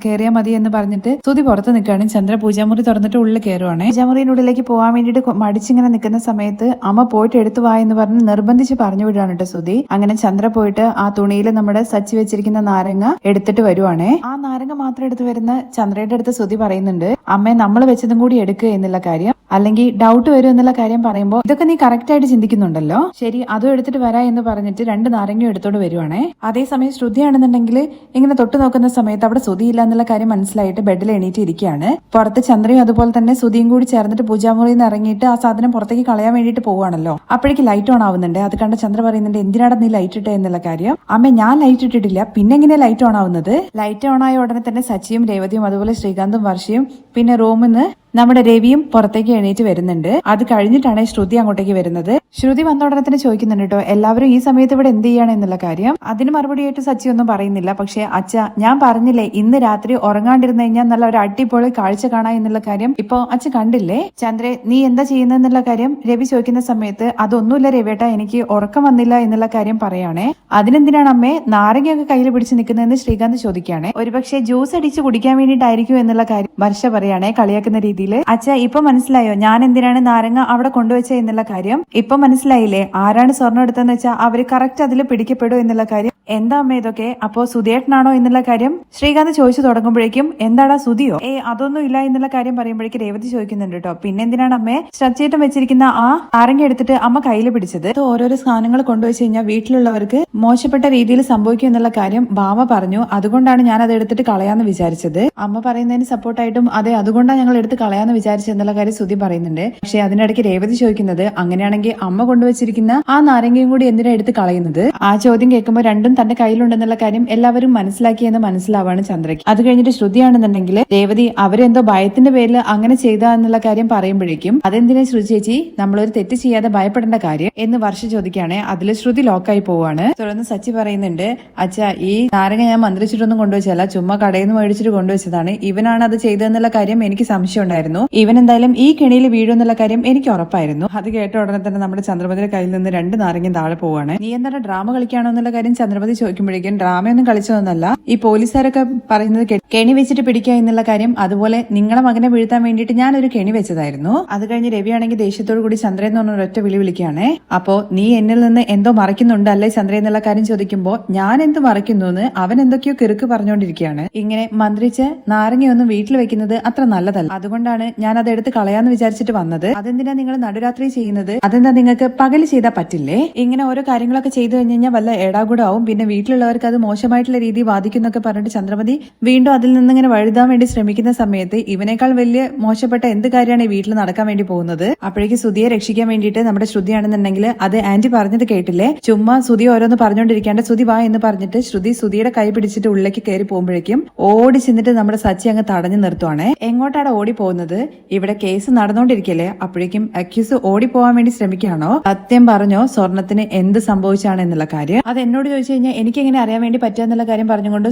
കയറിയാൽ മതി എന്ന് പറഞ്ഞിട്ട് സുധി പുറത്ത് നിൽക്കുകയാണ്. ചന്ദ്ര പൂജാമുറി തുറന്നിട്ട് ഉള്ളിൽ കയറുവാണ്. പൂജാമുറിയുടെ ഉള്ളിലേക്ക് പോകാൻ വേണ്ടിയിട്ട് മടിച്ചിങ്ങനെ നിൽക്കുന്ന സമയത്ത് അമ്മ പോയിട്ട് എടുത്തു വാ എന്ന് പറഞ്ഞ് നിർബന്ധിച്ച് പറഞ്ഞു വിടുകയാണ് കേട്ടോ സുധി. അങ്ങനെ ചന്ദ്ര പോയിട്ട് ആ തുണിയിൽ നമ്മുടെ സച്ചി വെച്ചിരിക്കുന്ന നാരങ്ങ എടുത്തിട്ട് വരുവാണേ. ആ നാരങ്ങ മാത്രം എടുത്ത് വരുന്ന ചന്ദ്രയുടെ അടുത്ത് സുധി പറയുന്നുണ്ട്, അമ്മേ നമ്മൾ വെച്ചതും കൂടി എടുക്കുക എന്നുള്ള കാര്യം, അല്ലെങ്കിൽ ഡൗട്ട് വരും എന്നുള്ള കാര്യം പറയുമ്പോൾ ഇതൊക്കെ നീ കറക്റ്റ് ആയിട്ട് ചിന്തിക്കുന്നുണ്ടല്ലോ, ശരി അതും എടുത്തിട്ട് വരാ എന്ന് പറഞ്ഞിട്ട് 2 നാരങ്ങ എടുത്തോണ്ട് വരുവാണേ. അതേസമയം ശ്രുതിയാണെന്നുണ്ടെങ്കിൽ ഇങ്ങനെ തൊട്ട് നോക്കുന്ന സമയത്ത് അവിടെ ശ്രുതിയില്ല എന്നുള്ള കാര്യം മനസ്സിലായിട്ട് ബെഡിൽ എണീറ്റ് ഇരിക്കുകയാണ്. പുറത്ത് ചന്ദ്രയും അതുപോലെ തന്നെ ശ്രുതിയും കൂടി ചേർന്നിട്ട് പൂജാമുറിയിൽ നിന്ന് ഇറങ്ങിയിട്ട് ആ സാധനം പുറത്തേക്ക് കളയാൻ വേണ്ടിയിട്ട് പോവാണല്ലോ. അപ്പോഴേക്ക് ലൈറ്റ് ഓൺ ആവുന്നുണ്ട്. അത് കണ്ട ചന്ദ്ര പറയുന്നുണ്ട്, എന്തിനാണ് നീ ലൈറ്റ് ഇട്ടേ എന്നുള്ള കാര്യം. അമ്മ ഞാൻ ലൈറ്റ് ഇട്ടിട്ടില്ല, പിന്നെ എങ്ങനെയാ ലൈറ്റ് ഓൺ ആവുന്നത്. ലൈറ്റ് ഓൺ ആയ ഉടനെ തന്നെ സച്ചിയും രേവതിയും അതുപോലെ ശ്രീകാന്തും വർഷയും പിന്നെ റൂമിൽ നിന്ന് നമ്മുടെ രവിയും പുറത്തേക്ക് എണീറ്റ് വരുന്നുണ്ട്. അത് കഴിഞ്ഞിട്ടാണ് ശ്രുതി അങ്ങോട്ടേക്ക് വരുന്നത്. ശ്രുതി വന്ന ഉടനെ തന്നെ ചോദിക്കുന്നുണ്ട് കേട്ടോ, എല്ലാവരും ഈ സമയത്ത് ഇവിടെ എന്ത് ചെയ്യാണ് എന്നുള്ള കാര്യം. അതിന് മറുപടിയായിട്ട് സച്ചി ഒന്നും പറയുന്നില്ല. പക്ഷെ അച്ഛ ഞാൻ പറഞ്ഞില്ലേ ഇന്ന് രാത്രി ഉറങ്ങാണ്ടിരുന്നു കഴിഞ്ഞാൽ നല്ല ഒരു അടിപൊളി കാഴ്ച കാണാം എന്നുള്ള കാര്യം ഇപ്പൊ അച്ഛ കണ്ടില്ലേ. ചന്ദ്രേ നീ എന്താ ചെയ്യുന്നതെന്നുള്ള കാര്യം രവി ചോദിക്കുന്ന സമയത്ത് അതൊന്നുമില്ല രവിയേട്ട, എനിക്ക് ഉറക്കം വന്നില്ല എന്നുള്ള കാര്യം പറയാണേ. അതിനെന്തിനാണ് അമ്മേ നാരങ്ങയൊക്കെ കയ്യിൽ പിടിച്ച് നിൽക്കുന്നതെന്ന് ശ്രീകാന്ത് ചോദിക്കുകയാണെ. ഒരുപക്ഷെ ജ്യൂസ് അടിച്ച് കുടിക്കാൻ വേണ്ടിയിട്ടായിരിക്കും എന്നുള്ള കാര്യം വർഷ പറയാണേ കളിയാക്കുന്ന രീതിയിൽ. അച്ഛ ഇപ്പൊ മനസ്സിലായോ ഞാൻ എന്തിനാണ് നാരങ്ങ അവിടെ കൊണ്ടുവച്ച എന്നുള്ള കാര്യം. ഇപ്പൊ മനസ്സിലായില്ലേ ആരാണ് സ്വർണ്ണം എടുത്തതെന്ന് വെച്ചാൽ അവര് കറക്റ്റ് അതിൽ പിടിക്കപ്പെടും എന്നുള്ള കാര്യം. എന്താ അമ്മ ഇതൊക്കെ, അപ്പോ സുധിയേട്ടനാണോ എന്നുള്ള കാര്യം ശ്രീകാന്ത് ചോദിച്ചു തുടങ്ങുമ്പോഴേക്കും എന്താടാ സുധിയോ, അതൊന്നും ഇല്ല എന്നുള്ള കാര്യം പറയുമ്പോഴേക്കും രേവതി ചോദിക്കുന്നുണ്ട് കേട്ടോ, പിന്നെ എന്തിനാണ് അമ്മയെ സച്ചേട്ടൻ വെച്ചിരിക്കുന്ന ആ നാരങ്ങ എടുത്തിട്ട് അമ്മ കയ്യിൽ പിടിച്ചത്. ഓരോരോ സാധനങ്ങൾ കൊണ്ടുവച്ച് കഴിഞ്ഞാൽ വീട്ടിലുള്ളവർക്ക് മോശപ്പെട്ട രീതിയിൽ സംഭവിക്കും എന്നുള്ള കാര്യം ഭാമ പറഞ്ഞു, അതുകൊണ്ടാണ് ഞാൻ അത് എടുത്തിട്ട് കളയാന്ന് വിചാരിച്ചത്. അമ്മ പറയുന്നതിന് സപ്പോർട്ടായിട്ടും അതെ അതുകൊണ്ടാണ് ഞങ്ങൾ എടുത്ത് കളയാന്ന് വിചാരിച്ചത് എന്നുള്ള കാര്യം സുധി പറയുന്നുണ്ട്. പക്ഷെ അതിനിടയ്ക്ക് രേവതി ചോദിക്കുന്നത്, അങ്ങനെയാണെങ്കിൽ അമ്മ കൊണ്ടുവച്ചിരിക്കുന്ന ആ നാരങ്ങയും കൂടി എന്തിനാ എടുത്ത് കളയുന്നത്. ആ ചോദ്യം കേൾക്കുമ്പോൾ രണ്ടും തന്റെ കയ്യിലുണ്ടെന്നുള്ള കാര്യം എല്ലാവരും മനസ്സിലാക്കിയെന്ന് മനസ്സിലാവാണ് ചന്ദ്രയ്ക്ക്. അത് കഴിഞ്ഞിട്ട് ശ്രുതിയാണെന്നുണ്ടെങ്കിൽ രേവതി അവരെന്തോ ഭയത്തിന്റെ പേരിൽ അങ്ങനെ ചെയ്ത എന്നുള്ള കാര്യം പറയുമ്പോഴേക്കും അതെന്തിനാ ശ്രുതി ചേച്ചി നമ്മളൊരു തെറ്റ് ചെയ്യാതെ ഭയപ്പെടേണ്ട കാര്യം എന്ന് വർഷ ചോദിക്കുകയാണെ. അതിൽ ശ്രുതി ലോക്കായി പോവാണ്. തുടർന്ന് സച്ചി പറയുന്നുണ്ട്, അച്ഛാ ഈ നാരങ്ങ ഞാൻ മന്ത്രിച്ചിട്ടൊന്നും കൊണ്ടുവച്ചല്ല, ചുമ്മാ കടയിൽ നിന്ന് മേടിച്ചിട്ട് കൊണ്ടുവച്ചതാണ്. ഇവനാണ് അത് ചെയ്തതെന്നുള്ള കാര്യം എനിക്ക് സംശയം ഉണ്ടായിരുന്നു. ഇവൻ എന്തായാലും ഈ കെണിയിൽ വീഴുമെന്നുള്ള കാര്യം എനിക്ക് ഉറപ്പായിരുന്നു. അത് കേട്ട ഉടനെ തന്നെ നമ്മുടെ ചന്ദ്രമതിയുടെ കയ്യിൽ നിന്ന് 2 നാരങ്ങയും താഴെ പോവാണ്. നീ എന്താണ് ഡ്രാമ കളിക്കാണോ എന്നുള്ള കാര്യം ചന്ദ്രമതി ചോദിക്കുമ്പോഴേക്കും ഡ്രാമയൊന്നും കളിച്ചതൊന്നല്ല, ഈ പോലീസുകാരൊക്കെ പറയുന്നത് കെണി വെച്ചിട്ട് പിടിക്കുക എന്നുള്ള കാര്യം, അതുപോലെ നിങ്ങളെ മകനെ വീഴ്ത്താൻ വേണ്ടിയിട്ട് ഞാനൊരു കെണി വെച്ചതായിരുന്നു. അത് കഴിഞ്ഞ് രവിയാണെങ്കിൽ ദേഷ്യത്തോടു കൂടി ചന്ദ്രൻ എന്ന് പറഞ്ഞ ഒറ്റ വിളി വിളിക്കുകയാണേ. അപ്പോ നീ എന്നിൽ നിന്ന് എന്തോ മറയ്ക്കുന്നുണ്ട് അല്ലേ ചന്ദ്രൻ എന്നുള്ള കാര്യം ചോദിക്കുമ്പോ ഞാൻ എന്ത് മറയ്ക്കുന്നു എന്ന് അവൻ എന്തൊക്കെയോ കിറുക്ക് പറഞ്ഞുകൊണ്ടിരിക്കുകയാണ്. ഇങ്ങനെ മന്ത്രിച്ച് നാരങ്ങയൊന്നും വീട്ടിൽ വെക്കുന്നത് അത്ര നല്ലതല്ല, അതുകൊണ്ടാണ് ഞാൻ അത് എടുത്ത് കളയാന്ന് വിചാരിച്ചിട്ട് വന്നത്. അതെന്തിനാ നിങ്ങൾ നടുരാത്രി ചെയ്യുന്നത്, അതെന്താ നിങ്ങൾക്ക് പകല് ചെയ്താൽ പറ്റില്ലേ. ഇങ്ങനെ ഓരോ കാര്യങ്ങളൊക്കെ ചെയ്തു കഴിഞ്ഞാൽ വല്ല ഏടാകൂടാവും, പിന്നെ വീട്ടിലുള്ളവർക്ക് അത് മോശമായിട്ടുള്ള രീതി ബാധിക്കുന്നൊക്കെ പറഞ്ഞിട്ട് ചന്ദ്രമതി വീണ്ടും അതിൽ നിന്നിങ്ങനെ വഴുതാൻ വേണ്ടി ശ്രമിക്കുന്ന സമയത്ത് ഇവനേക്കാൾ വലിയ മോശപ്പെട്ട എന്ത് കാര്യമാണ് ഈ വീട്ടിൽ നടക്കാൻ വേണ്ടി പോകുന്നത്. അപ്പോഴേക്ക് സുധിയെ രക്ഷിക്കാൻ വേണ്ടിയിട്ട് നമ്മുടെ ശ്രുതിയാണെന്നുണ്ടെങ്കിൽ അത് ആന്റി പറഞ്ഞത് കേട്ടില്ലേ, ചുമ്മാ ശ്രുതി ഓരോന്ന് പറഞ്ഞുകൊണ്ടിരിക്കാണ്ട് ശ്രുതി വാ എന്ന് പറഞ്ഞിട്ട് ശ്രുതിയുടെ കൈ പിടിച്ചിട്ട് ഉള്ളിലേക്ക് കയറി പോകുമ്പോഴേക്കും ഓടി ചെന്നിട്ട് നമ്മുടെ സച്ചി അങ്ങ് തടഞ്ഞു നിർത്തുവാണ്. എങ്ങോട്ടാണ് ഓടി പോകുന്നത്? ഇവിടെ കേസ് നടന്നുകൊണ്ടിരിക്കല്ലേ, അപ്പോഴേക്കും അക്യൂസ് ഓടി പോകാൻ വേണ്ടി ശ്രമിക്കുകയാണോ? സത്യം പറഞ്ഞോ സ്വർണത്തിന് എന്ത് സംഭവിച്ചാണ് എന്നുള്ള കാര്യം അത് എന്നോട് ചോദിച്ചു കഴിഞ്ഞാൽ എനിക്ക് എങ്ങനെ അറിയാൻ വേണ്ടി പറ്റുക എന്നുള്ള കാര്യം പറഞ്ഞുകൊണ്ട്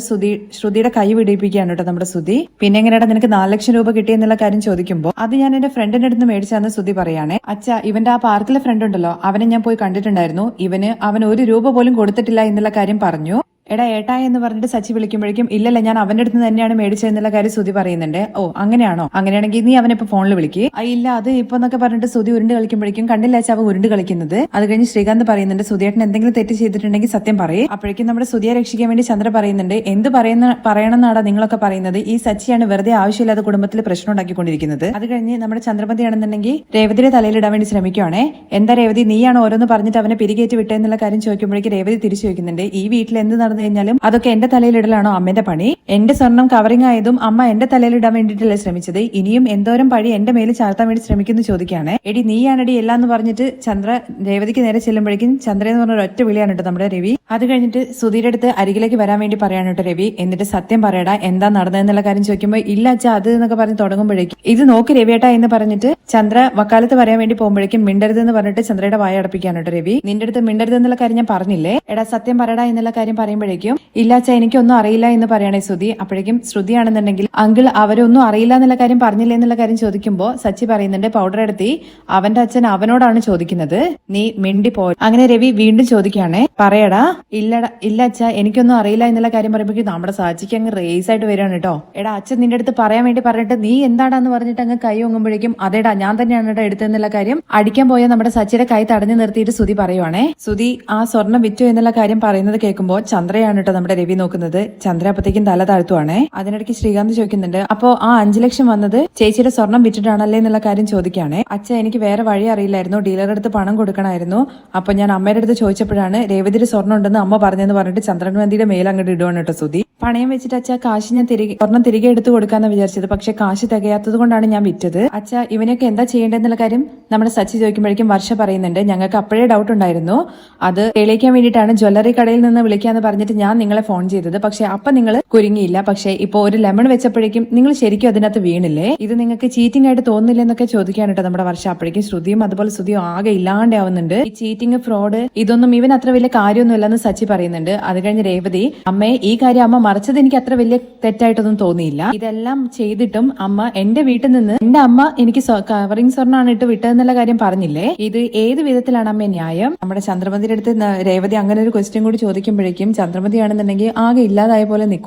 ശ്രുതിയുടെ കൈ പിടിപ്പിക്കുകയാണ് കേട്ടോ നമ്മുടെ ശ്രുതി. പിന്നെ എങ്ങനെയാ നിനക്ക് 4 ലക്ഷം രൂപ കിട്ടിയെന്നുള്ള കാര്യം ചോദിക്കുമ്പോൾ അത് ഞാൻ എന്റെ ഫ്രണ്ടിന്റെ അടുത്ത് മേടിച്ചാന്ന് ശ്രുതി പറയാണേ. അച്ഛാ, ഇവന്റെ ആ പാർക്കിലെ ഫ്രണ്ട് ഉണ്ടല്ലോ, അവനെ ഞാൻ പോയി കണ്ടിട്ടുണ്ടായിരുന്നു, അവൻ 1 രൂപ പോലും കൊടുത്തിട്ടില്ല എന്നുള്ള കാര്യം പറഞ്ഞു. എടാ ഏട്ടാ എന്ന് പറഞ്ഞിട്ട് സച്ചി വിളിക്കുമ്പോഴേക്കും ഇല്ലല്ല ഞാൻ അവന്റെ അടുത്ത് തന്നെയാണ് മേടിച്ചതെന്നുള്ള കാര്യം ശ്രുതി പറയുന്നുണ്ട്. ഓ അങ്ങനെയാണോ, അങ്ങനെയാണെങ്കിൽ നീ അവനിപ്പോ ഫോണിൽ വിളിക്ക്. ഇല്ല അത് ഇപ്പൊ എന്നൊക്കെ പറഞ്ഞിട്ട് ശ്രുതി ഉരുണ്ട് കളിക്കുമ്പോഴേക്കും കണ്ടില്ല അവ ഉരുണ്ട് കളിക്കുന്നത്. അത് കഴിഞ്ഞ് ശ്രീകാന്ത് പറയുന്നുണ്ട് സുധിയേട്ടൻ എന്തെങ്കിലും തെറ്റ് ചെയ്തിട്ടുണ്ടെങ്കിൽ സത്യം പറയും. അപ്പോഴേക്കും നമ്മുടെ സുധിയെ രക്ഷിക്കാൻ വേണ്ടി ചന്ദ്ര പറയുന്നുണ്ട് എന്ത് പറയണമെന്നാടാ നിങ്ങളൊക്കെ പറയുന്നത്, ഈ സച്ചിയാണ് വെറുതെ ആവശ്യമില്ലാത്ത കുടുംബത്തിൽ പ്രശ്നം ഉണ്ടാക്കിക്കൊണ്ടിരിക്കുന്നത്. അത് കഴിഞ്ഞ് നമ്മുടെ ചന്ദ്രമതിയാണെന്നുണ്ടെങ്കിൽ രേവതിയുടെ തലയിലിടാൻ വേണ്ടി ശ്രമിക്കുവാണേ. എന്താ രേവതി നീയാണ് ഓരോന്ന് പറഞ്ഞിട്ട് അവനെ പിരികേറ്റി വിട്ടെന്നുള്ള കാര്യം ചോദിക്കുമ്പോഴേക്കും രേവതി തിരിച്ചു ചോദിക്കുന്നുണ്ട് ഈ വീട്ടിൽ എന്ത് കഴിഞ്ഞാലും അതൊക്കെ എന്റെ തലയിലിടലാണോ അമ്മന്റെ പണി? എന്റെ സ്വർണം കവറിംഗ് ആയതും അമ്മ എന്റെ തലയിലിടാൻ വേണ്ടിയിട്ടല്ലേ ശ്രമിച്ചത്, ഇനിയും എന്തോരം പഴി എന്റെ മേലിൽ ചാർത്താൻ വേണ്ടി ശ്രമിക്കുന്നു ചോദിക്കുകയാണ്. എടി നീയാണെടി എല്ലാം എന്ന് പറഞ്ഞിട്ട് ചന്ദ്ര രേവതിക്ക് നേരെ ചെല്ലുമ്പോഴേക്കും ചന്ദ്ര എന്ന് പറഞ്ഞ ഒറ്റ വിളിയാണ് കേട്ടോ നമ്മുടെ രവി. അത് കഴിഞ്ഞിട്ട് സുധീരുടെ അടുത്ത് അരികിലേക്ക് വരാൻ വേണ്ടി പറയാണ് കേട്ടോ രവി. എന്നിട്ട് സത്യം പറയടാ എന്താ നടന്നതെന്നുള്ള കാര്യം ചോദിക്കുമ്പോൾ ഇല്ല അച്ഛാ അത് എന്നൊക്കെ പറഞ്ഞ് തുടങ്ങുമ്പോഴേക്കും ഇത് നോക്ക് രവിയേട്ടാ എന്ന് പറഞ്ഞിട്ട് ചന്ദ്ര വക്കാലത്ത് പറയാൻ വേണ്ടി പോകുമ്പോഴേക്കും മിണ്ടരുത് എന്ന് പറഞ്ഞിട്ട് ചന്ദ്രയുടെ വായ അടപ്പിക്കാണ് കേട്ടോ രവി. നിന്റെ അടുത്ത് മിണ്ടരുത് എന്നുള്ള കാര്യം ഞാൻ പറഞ്ഞില്ലേ, എടാ സത്യം പറയടാ എന്നുള്ള കാര്യം പറയുമ്പോഴേക്കും ഇല്ലാച്ച എനിക്കൊന്നും അറിയില്ല എന്ന് പറയണേ ശ്രുതി. അപ്പോഴേക്കും ശ്രുതിയാണെന്നുണ്ടെങ്കിൽ അങ്കിൾ അവരൊന്നും അറിയില്ല എന്നുള്ള കാര്യം പറഞ്ഞില്ലേ എന്നുള്ള കാര്യം ചോദിക്കുമ്പോൾ സച്ചി പറയുന്നുണ്ട് പൗഡർ എടുത്തി അവന്റെ അച്ഛൻ അവനോടാണ് ചോദിക്കുന്നത്, നീ മിണ്ടി പോ. അങ്ങനെ രവി വീണ്ടും ചോദിക്കുകയാണേ പറയടാ. ഇല്ല അച്ഛ എനിക്കൊന്നും അറിയില്ല എന്നുള്ള കാര്യം പറയുമ്പോഴേക്കും നമ്മുടെ സാച്ചിക്ക് അങ്ങ് റേസ് ആയിട്ട് വരികയാണ് കേട്ടോ. എടാ അച്ഛൻ നിന്റെ അടുത്ത് പറയാൻ വേണ്ടി പറഞ്ഞിട്ട് നീ എന്താടാന്ന് പറഞ്ഞിട്ട് അങ്ങ് കൈ ഒങ്ങുമ്പോഴേക്കും അതേടാ ഞാൻ തന്നെയാണ് കേട്ടോ എടുത്തെന്നുള്ള കാര്യം അടിക്കാൻ പോയ നമ്മുടെ സച്ചിയുടെ കൈ തടഞ്ഞു നിർത്തിയിട്ട് ശ്രുതി പറയുവാണേ. ശ്രുതി ആ സ്വർണം വിറ്റു എന്നുള്ള കാര്യം പറയുന്നത് കേൾക്കുമ്പോൾ ചന്ദ്രയാണ് കേട്ടോ നമ്മുടെ രവി നോക്കുന്നത്. ചന്ദ്ര അപ്പത്തേക്കും തല താഴ്ത്തുവാണേ. അതിനിടയ്ക്ക് ശ്രീകാന്ത് ചോദിക്കുന്നുണ്ട് അപ്പോ ആ 5 ലക്ഷം വന്നത് ചേച്ചിയുടെ സ്വർണം വിറ്റിട്ടാണല്ലേ എന്നുള്ള കാര്യം ചോദിക്കുകയാണേ. അച്ഛ എനിക്ക് വേറെ വഴി അറിയില്ലായിരുന്നു, ഡീലറുടെ അടുത്ത് പണം കൊടുക്കണമായിരുന്നു. അപ്പൊ ഞാൻ അമ്മയുടെ അടുത്ത് ചോദിച്ചപ്പോഴാണ് രേവതിയുടെ സ്വർണ്ണം ഉണ്ടെന്ന് അമ്മ പറഞ്ഞെന്ന് പറഞ്ഞിട്ട് ചന്ദ്രൻവന്തിയുടെ മേൽ അങ്ങോട്ട് ഇടുവാണ് കേട്ടോ ശ്രുതി. പണയം വെച്ചിട്ട് അച്ഛാ കാശ് ഞാൻ സ്വർണം തിരികെ എടുത്തു കൊടുക്കാന്ന് വിചാരിച്ചത്, പക്ഷെ കാശ് തികയാത്തത് കൊണ്ടാണ് ഞാൻ വിറ്റത്. അച്ഛ ഇവനൊക്കെ എന്താ ചെയ്യേണ്ടതെന്നുള്ള കാര്യം നമ്മുടെ സച്ചി ചോദിക്കുമ്പോഴേക്കും വർഷ പറയുന്നുണ്ട് ഞങ്ങൾക്ക് അപ്പോഴേ ഡൗട്ട് ഉണ്ടായിരുന്നു, അത് തെളിയിക്കാൻ വേണ്ടിയിട്ടാണ് ജ്വല്ലറി കടയിൽ നിന്ന് വിളിക്കാന്ന് പറഞ്ഞിട്ട് ഞാൻ നിങ്ങളെ ഫോൺ ചെയ്തത്, പക്ഷെ അപ്പൊ നിങ്ങൾ കുരുങ്ങിയില്ല. പക്ഷെ ഇപ്പൊ ഒരു ലെമൺ വെച്ചപ്പോഴേക്കും നിങ്ങൾ ശരിക്കും അതിനകത്ത് വീണില്ലേ, ഇത് നിങ്ങൾക്ക് ചീറ്റിംഗ് ആയിട്ട് തോന്നുന്നില്ല എന്നൊക്കെ ചോദിക്കാൻ കേട്ടോ നമ്മുടെ വർഷം. അപ്പോഴേക്കും ശ്രുതിയും അതുപോലെ ശ്രുതിയും ആകെ ഇല്ലാണ്ടാവുന്നുണ്ട്. ഈ ചീറ്റിംഗ് ഫ്രോഡ് ഇതൊന്നും ഇവൻ അത്ര വലിയ കാര്യമൊന്നുമില്ലെന്ന് സച്ചി പറയുന്നുണ്ട്. അത് കഴിഞ്ഞ് രേവതി അമ്മേ ഈ കാര്യം അമ്മ മറിച്ചത് എനിക്ക് അത്ര വലിയ തെറ്റായിട്ടൊന്നും തോന്നിയില്ല, ഇതെല്ലാം ചെയ്തിട്ടും അമ്മ എന്റെ വീട്ടിൽ നിന്ന് എന്റെ അമ്മ എനിക്ക് കവറിംഗ് സ്വർണ്ണമാണ് ഇട്ട് വിട്ടതെന്നുള്ള കാര്യം പറഞ്ഞില്ലേ, ഇത് ഏത് വിധത്തിലാണ് അമ്മ ന്യായം? നമ്മുടെ ചന്ദ്രമതിയുടെ അടുത്ത് രേവതി അങ്ങനെ ഒരു ക്വസ്റ്റ്യൻ കൂടി ചോദിക്കുമ്പോഴേക്കും ചന്ദ്രമതി ആണെന്നുണ്ടെങ്കിൽ ആകെ ഇല്ലാതായ പോലെ നിൽക്കും.